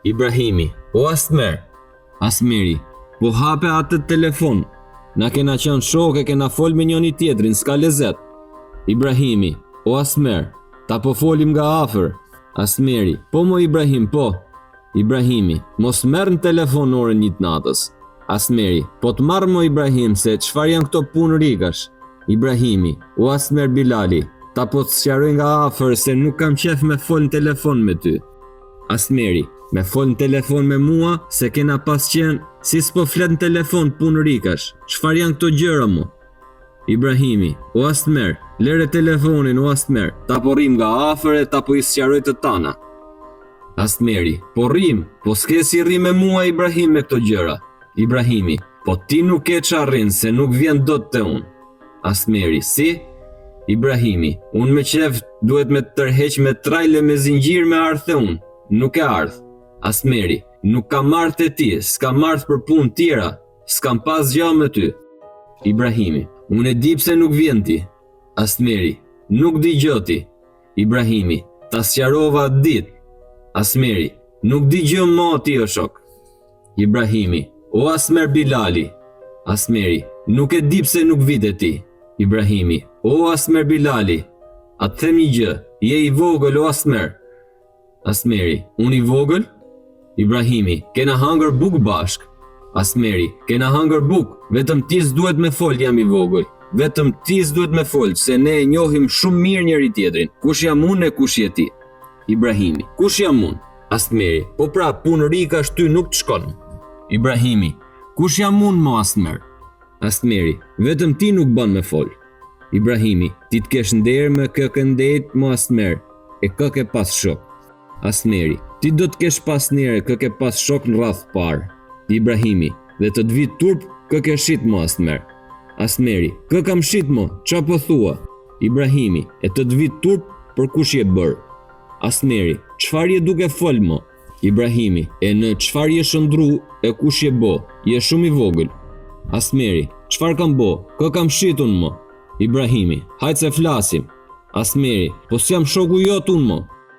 Ibrahimi, o Asmer. Asmeri, po hape atë telefon. Na kena qenë shok e kena fol me njëri tjetrin, s'ka lezet. Ibrahimi, o Asmer, ta po folim nga afër. Asmeri, po mo Ibrahim, po. Ibrahimi, mos merr në telefon orën 1 natës. Asmeri, po të marr mo Ibrahim se çfarë janë këto punë rikash. Ibrahimi, o Asmer Bilali, ta po të sqaroj nga afër se nuk kam qef me fol në telefon me ty. Asmeri, me fol në telefon me mua se kena pas qenë si s'po flet në telefon punë rikash. Çfarë janë këto gjëra mo? Ibrahimi, o Asmer, lere telefonin o Asmer, ta po rrim nga afër e ta po i sqaroj të tana. Asmeri, po rrim, po s'ke si rrim me mua Ibrahim me këto gjëra. Ibrahimi, po ti nuk e qarrin se nuk vjen dot te unë. Asmeri, si? Ibrahimi, unë me qef duhet me tërheq me trajle me zingjir me ardhe unë. Nuk e ardh. Asmeri, nuk kam ardh te ti, s'kam ardh për punë tjera, s'kam pas gjë me ty. Ibrahimi, unë e di pse nuk vjen ti. Asmeri, nuk di gjë ti. Ibrahimi, ta sqarova dit. Asmeri, nuk di gjë mo ti o shok. Ibrahimi, o Asmer Bilali. Asmeri, nuk e di pse nuk vite ti. Ibrahimi, o Asmer Bilali. A të them një gjë, je i vogël o Asmer. Asmeri, unë i vogël? Ibrahimi, kena hangër buk bashk. Asmeri, kena hangër buk, vetëm ti s'duhet me fol jam i vogël. Vetëm ti s'duhet me fol, se ne e njohim shumë mirë njëri tjetrin. Kush jam unë e kush je ti? Ibrahimi, kush jam unë? Asmeri, po pra punë rika shty nuk të shkon. Ibrahimi, kush jam unë mo Asmer? Asmeri, vetëm ti nuk ban me fol. Ibrahimi, ti të kesh nder me këkëndejt mo Asmer, e këke pas shok. Asmeri, ti do të kesh pas njerë këke pas shok në rrath parë. Ibrahimi, dhe të vit turp këke shit mo Asmer. Asmeri, kë kam shit mo, qa po thua? Ibrahimi, e të vit turp për kush je bërë. Asmeri, qfar je duke fol mo? Ibrahimi, e në qfar je shëndru e kush je bo, je shumë i vogël. Asmeri, qfar kam bo, kë kam shitun mo? Ibrahimi, hajtë se flasim. Asmeri, po s'jam shoku jot unë mo.